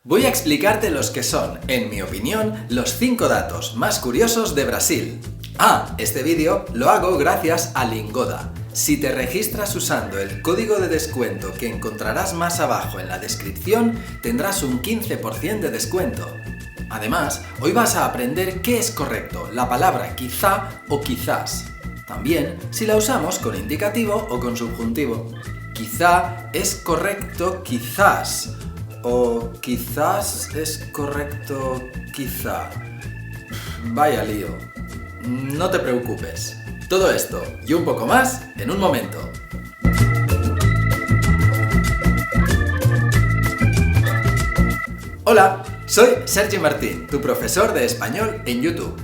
Voy a explicarte los que son, en mi opinión, los 5 datos más curiosos de Brasil. Este vídeo lo hago gracias a Lingoda. Si te registras usando el código de descuento que encontrarás más abajo en la descripción, tendrás un 15% de descuento. Además, hoy vas a aprender qué es correcto, la palabra quizá o quizás. También, si la usamos con indicativo o con subjuntivo. Quizá es correcto quizás. O quizás es correcto quizá. Vaya lío. No te preocupes. Todo esto y un poco más en un momento. Hola, soy Sergi Martín, tu profesor de español en YouTube.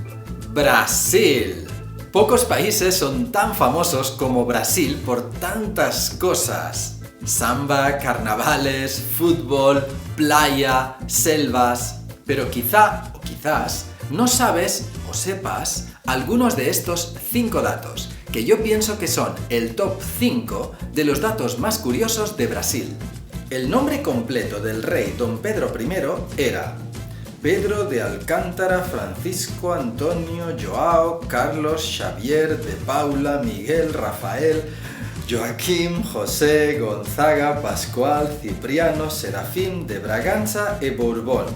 Brasil. Pocos países son tan famosos como Brasil por tantas cosas. Samba, carnavales, fútbol, playa, selvas. Pero quizá o quizás no sabes o sepas algunos de estos 5 datos, que yo pienso que son el top 5 de los datos más curiosos de Brasil. El nombre completo del rey Don Pedro I era Pedro de Alcántara, Francisco, Antonio, Joao, Carlos, Xavier, de Paula, Miguel, Rafael, Joaquim, José, Gonzaga, Pascual, Cipriano, Serafín, de Braganza y Borbón.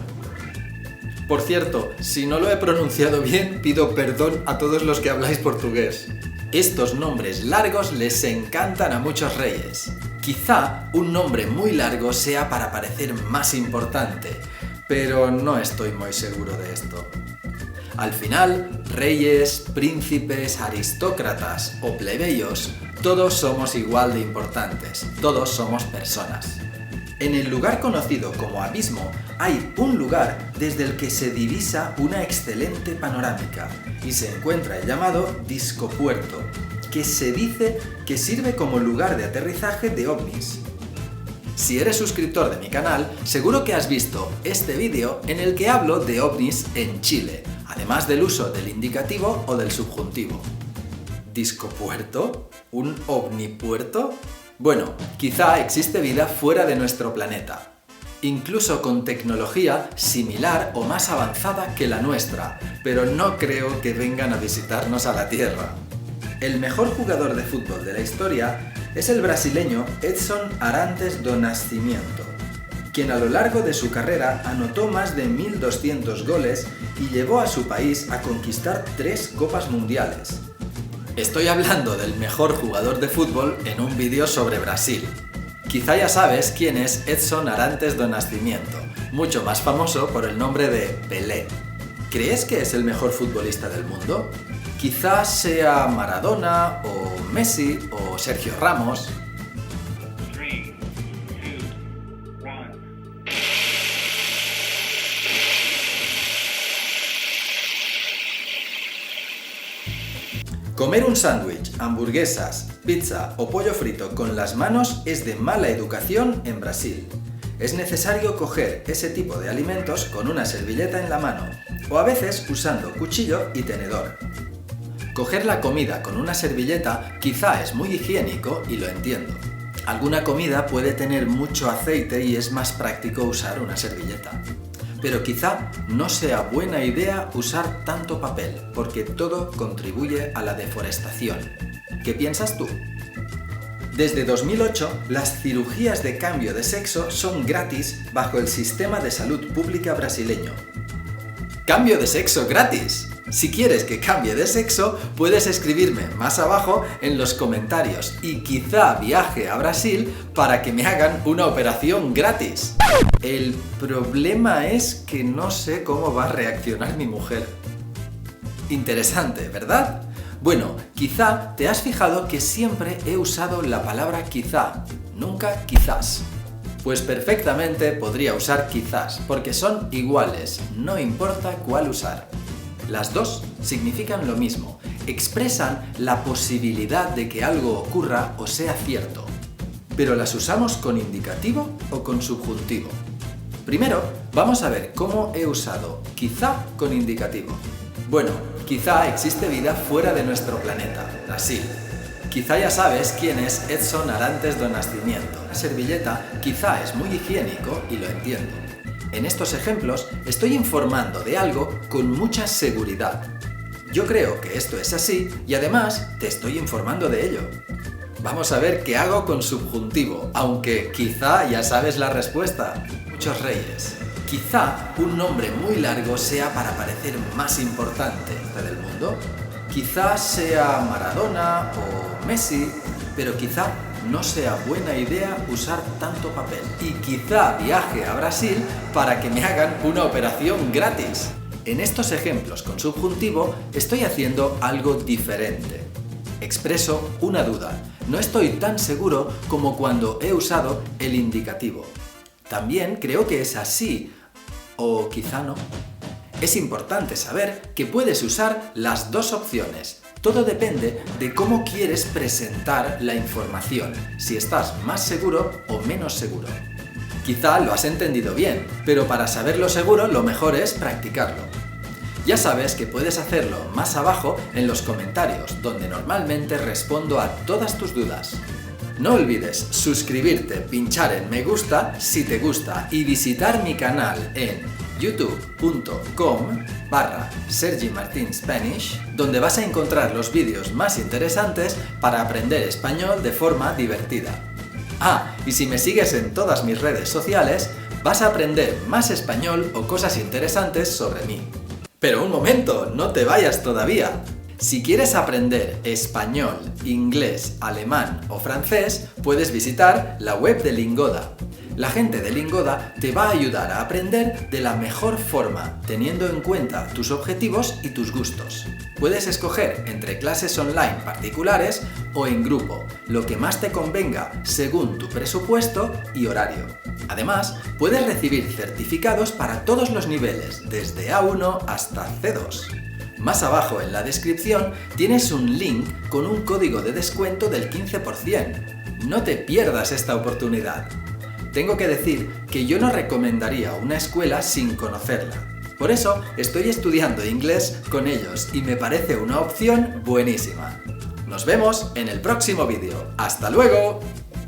Por cierto, si no lo he pronunciado bien, pido perdón a todos los que habláis portugués. Estos nombres largos les encantan a muchos reyes. Quizá un nombre muy largo sea para parecer más importante, pero no estoy muy seguro de esto. Al final, reyes, príncipes, aristócratas o plebeyos, todos somos igual de importantes, todos somos personas. En el lugar conocido como Abismo hay un lugar desde el que se divisa una excelente panorámica y se encuentra el llamado Discopuerto, que se dice que sirve como lugar de aterrizaje de ovnis. Si eres suscriptor de mi canal, seguro que has visto este vídeo en el que hablo de ovnis en Chile, además del uso del indicativo o del subjuntivo. ¿Discopuerto? ¿Un ovnipuerto? Bueno, quizá existe vida fuera de nuestro planeta, incluso con tecnología similar o más avanzada que la nuestra, pero no creo que vengan a visitarnos a la Tierra. El mejor jugador de fútbol de la historia es el brasileño Edson Arantes do Nascimento, quien a lo largo de su carrera anotó más de 1200 goles y llevó a su país a conquistar 3 Copas Mundiales. Estoy hablando del mejor jugador de fútbol en un vídeo sobre Brasil. Quizá ya sabes quién es Edson Arantes do Nascimento, mucho más famoso por el nombre de Pelé. ¿Crees que es el mejor futbolista del mundo? Quizás sea Maradona, o Messi, o Sergio Ramos. 3, 2, 1. Comer un sándwich, hamburguesas, pizza o pollo frito con las manos es de mala educación en Brasil. Es necesario coger ese tipo de alimentos con una servilleta en la mano, o a veces usando cuchillo y tenedor. Coger la comida con una servilleta quizá es muy higiénico y lo entiendo. Alguna comida puede tener mucho aceite y es más práctico usar una servilleta. Pero quizá no sea buena idea usar tanto papel, porque todo contribuye a la deforestación. ¿Qué piensas tú? Desde 2008, las cirugías de cambio de sexo son gratis bajo el sistema de salud pública brasileño. ¡Cambio de sexo gratis! Si quieres que cambie de sexo, puedes escribirme más abajo en los comentarios y quizá viaje a Brasil para que me hagan una operación gratis. El problema es que no sé cómo va a reaccionar mi mujer. Interesante, ¿verdad? Bueno, quizá te has fijado que siempre he usado la palabra quizá, nunca quizás. Pues perfectamente podría usar quizás, porque son iguales, no importa cuál usar. Las dos significan lo mismo, expresan la posibilidad de que algo ocurra o sea cierto. Pero las usamos con indicativo o con subjuntivo. Primero, vamos a ver cómo he usado quizá con indicativo. Bueno, quizá existe vida fuera de nuestro planeta, Brasil. Quizá ya sabes quién es Edson Arantes do Nascimento. La servilleta quizá es muy higiénico y lo entiendo. En estos ejemplos estoy informando de algo con mucha seguridad. Yo creo que esto es así y además te estoy informando de ello. Vamos a ver qué hago con subjuntivo, aunque quizá ya sabes la respuesta. Muchos reyes. Quizá un nombre muy largo sea para parecer más importante del mundo. Quizá sea Maradona o Messi, pero quizá no sea buena idea usar tanto papel. Y quizá viaje a Brasil para que me hagan una operación gratis. En estos ejemplos con subjuntivo estoy haciendo algo diferente. Expreso una duda. No estoy tan seguro como cuando he usado el indicativo. También creo que es así, o quizá no. Es importante saber que puedes usar las dos opciones. Todo depende de cómo quieres presentar la información, si estás más seguro o menos seguro. Quizá lo has entendido bien, pero para saberlo seguro lo mejor es practicarlo. Ya sabes que puedes hacerlo más abajo en los comentarios, donde normalmente respondo a todas tus dudas. No olvides suscribirte, pinchar en me gusta si te gusta y visitar mi canal en youtube.com/SergiMartinSpanish, donde vas a encontrar los vídeos más interesantes para aprender español de forma divertida. Y si me sigues en todas mis redes sociales, vas a aprender más español o cosas interesantes sobre mí. Pero un momento, no te vayas todavía. Si quieres aprender español, inglés, alemán o francés, puedes visitar la web de Lingoda. La gente de Lingoda te va a ayudar a aprender de la mejor forma, teniendo en cuenta tus objetivos y tus gustos. Puedes escoger entre clases online particulares o en grupo, lo que más te convenga según tu presupuesto y horario. Además, puedes recibir certificados para todos los niveles, desde A1 hasta C2. Más abajo en la descripción tienes un link con un código de descuento del 15%. No te pierdas esta oportunidad. Tengo que decir que yo no recomendaría una escuela sin conocerla. Por eso estoy estudiando inglés con ellos y me parece una opción buenísima. Nos vemos en el próximo vídeo. ¡Hasta luego!